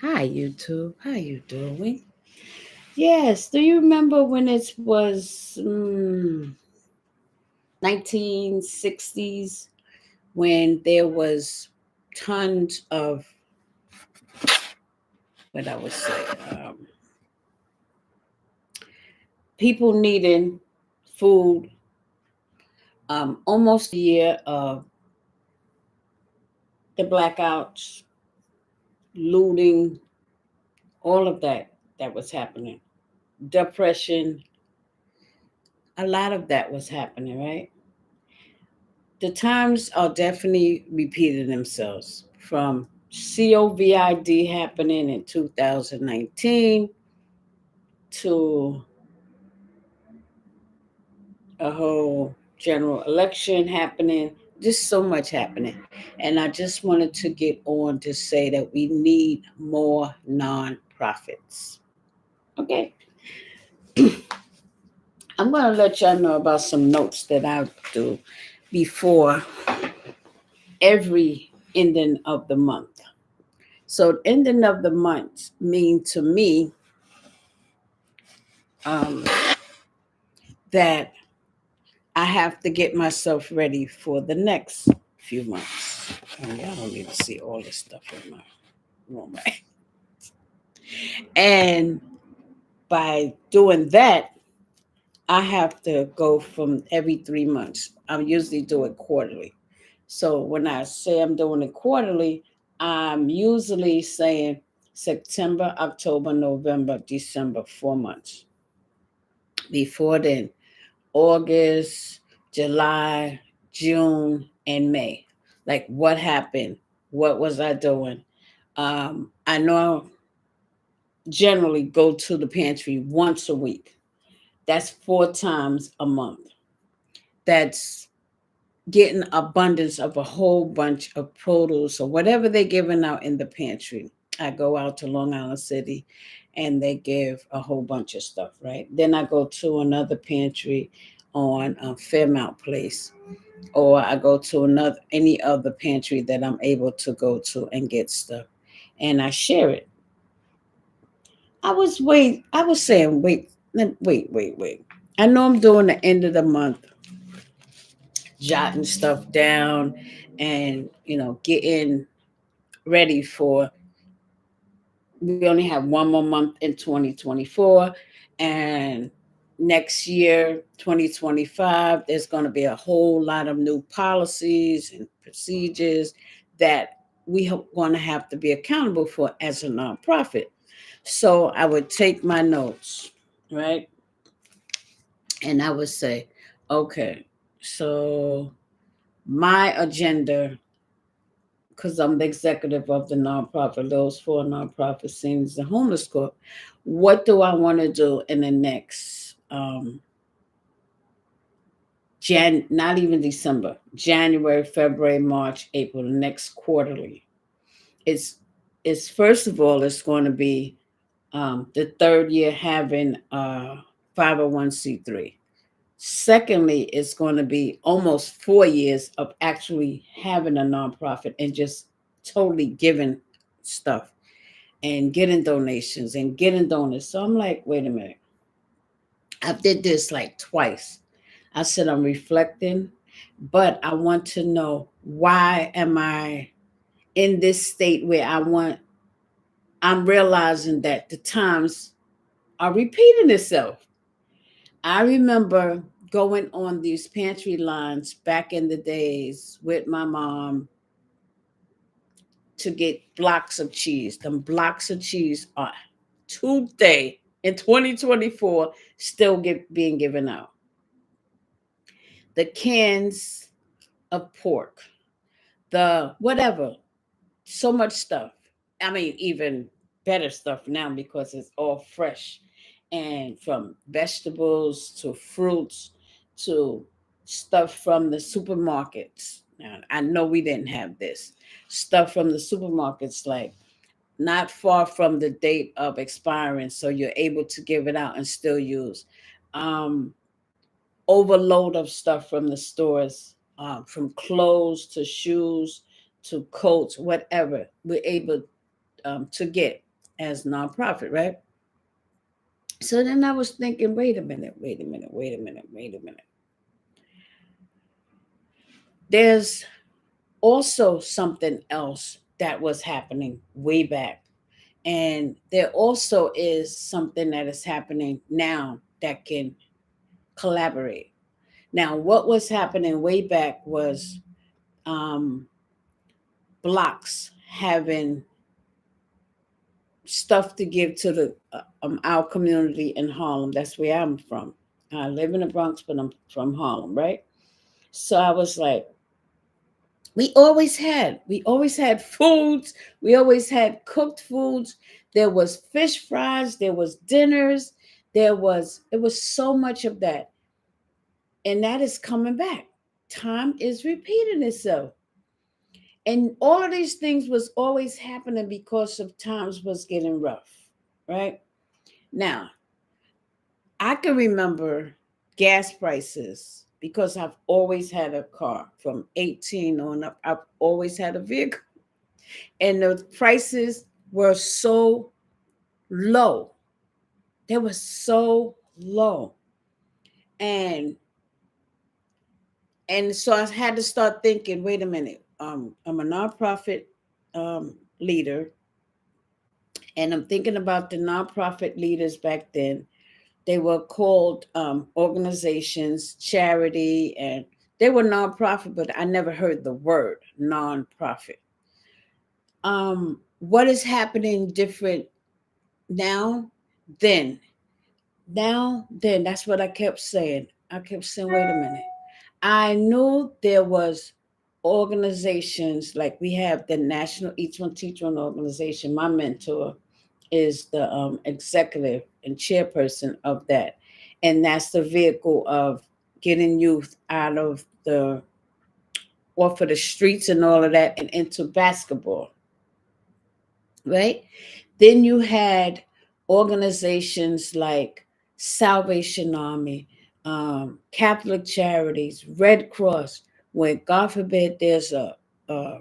Hi, YouTube. How you doing? Yes. Do you remember when it was 1960s when there was tons of what I would say people needing food. Almost a year of the blackouts, looting, all of that was happening. Depression, a lot of that was happening, right? The times are definitely repeating themselves from COVID happening in 2019 to a whole general election happening. Just so much happening. And I just wanted to get on to say that we need more nonprofits. Okay. I'm going to let y'all know about some notes that I do before every ending of the month. So ending of the month mean to me um, that I have to get myself ready for the next few months. Y'all don't need to see all this stuff in my room, right? And by doing that, I have to go from every 3 months. I usually do it quarterly. So when I say I'm doing it quarterly, I'm usually saying September, October, November, December, 4 months. Before then, August, July, June, and May. Like what happened? What was I doing? I know I generally go to the pantry once a week. That's 4 times a month. That's getting abundance of a whole bunch of produce or whatever they're giving out in the pantry. I go out to Long Island City and they give a whole bunch of stuff, right? Then I go to another pantry on Fairmount Place, or I go to another any other pantry that I'm able to go to and get stuff, and I share it. I was saying wait. I know I'm doing the end of the month, jotting stuff down, and getting ready for. We only have one more month in 2024, and next year 2025 there's going to be a whole lot of new policies and procedures that we are going to have to be accountable for as a nonprofit. So I would take my notes, right, and I would say, okay, so my agenda, because I'm the executive of the nonprofit, those four nonprofit seniors and homeless corp. What do I want to do in the next not even December, January, February, March, April, the next quarterly? It's it's first of all, it's going to be the third year having 501c3. Secondly, it's going to be almost 4 years of actually having a nonprofit and just totally giving stuff and getting donations and getting donors. So I'm like, wait a minute. I did this like twice. I said I'm reflecting, but I want to know, why am I in this state where I'm realizing that the times are repeating itself. I remember going on these pantry lines back in the days with my mom to get blocks of cheese. Them blocks of cheese are today in 2024 still being given out. The cans of pork, the whatever, so much stuff. I mean, even better stuff now because it's all fresh, and from vegetables to fruits to stuff from the supermarkets. Now, I know we didn't have this stuff from the supermarkets, like not far from the date of expiring, so you're able to give it out and still use. Um, Overload of stuff from the stores. from clothes to shoes to coats, whatever we're able to get as nonprofit, right? So then I was thinking, wait a minute, wait a minute, wait a minute, wait a minute. There's also something else that was happening way back. And there also is something that is happening now that can collaborate. Now, what was happening way back was um, blocks having stuff to give to the our community in Harlem. That's where I'm from. I live in the Bronx, but I'm from Harlem, right? So I was like, we always had foods. We always had cooked foods. There was fish fries. There was dinners. It was so much of that, and that is coming back. Time is repeating itself. And all of these things was always happening because of times was getting rough, right? Now, I can remember gas prices because I've always had a car from 18 on up. I've always had a vehicle. And the prices were so low. They were so low. And so I had to start thinking, wait a minute, I'm a nonprofit leader, and I'm thinking about the nonprofit leaders back then. They were called organizations, charity, and they were nonprofit, but I never heard the word nonprofit. What is happening different now? Then, then, that's what I kept saying. I kept saying, wait a minute. I knew there was organizations like we have the National Each One Teach One organization. My mentor is the executive and chairperson of that, and that's the vehicle of getting youth out of the off of the streets and all of that and into basketball, right? Then you had organizations like Salvation Army, Catholic Charities, Red Cross, where God forbid there's a, a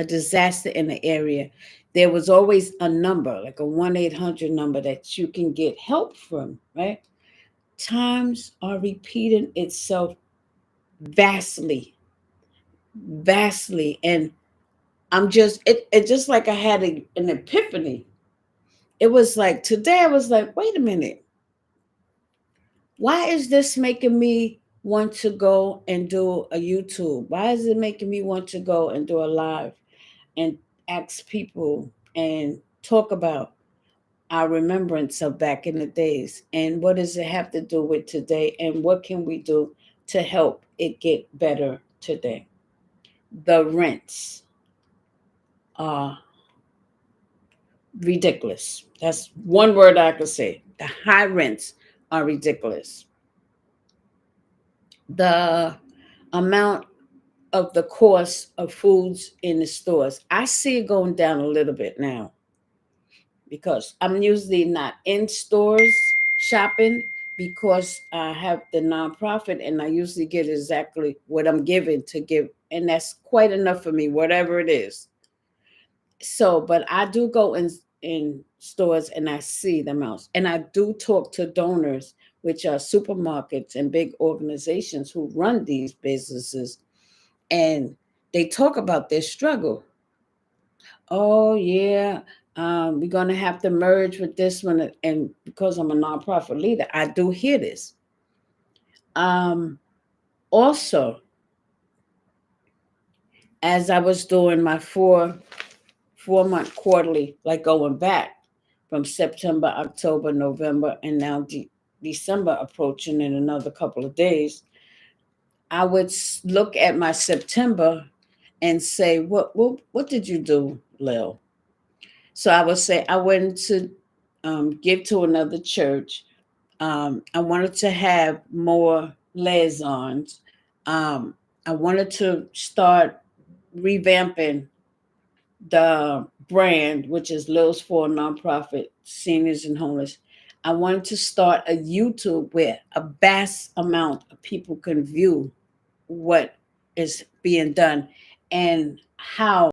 disaster in the area, there was always a number, like a 1-800 number that you can get help from, right? Times are repeating itself vastly, vastly. And it just like I had an epiphany. It was like today I was like, wait a minute. Why is this making me want to go and do a YouTube? Why is it making me want to go and do a live and ask people and talk about our remembrance of back in the days? And what does it have to do with today? And what can we do to help it get better today? The rents are ridiculous. That's one word I could say. The high rents are ridiculous. The amount of the cost of foods in the stores, I see it going down a little bit now because I'm usually not in stores shopping because I have the nonprofit and I usually get exactly what I'm given to give. And that's quite enough for me, whatever it is. So, but I do go in stores and I see the amounts, and I do talk to donors, which are supermarkets and big organizations who run these businesses, and they talk about their struggle. Oh yeah, we're gonna have to merge with this one, and because I'm a nonprofit leader, I do hear this. Um, Also, as I was doing my 4 month quarterly, like going back from September, October, November, and now December approaching in another couple of days, I would look at my September and say, what did you do, Lil? So I would say I went to give to another church. I wanted to have more liaisons. I wanted to start revamping the brand, which is Lil's for Nonprofit Seniors and Homeless. I wanted to start a YouTube where a vast amount of people can view what is being done and how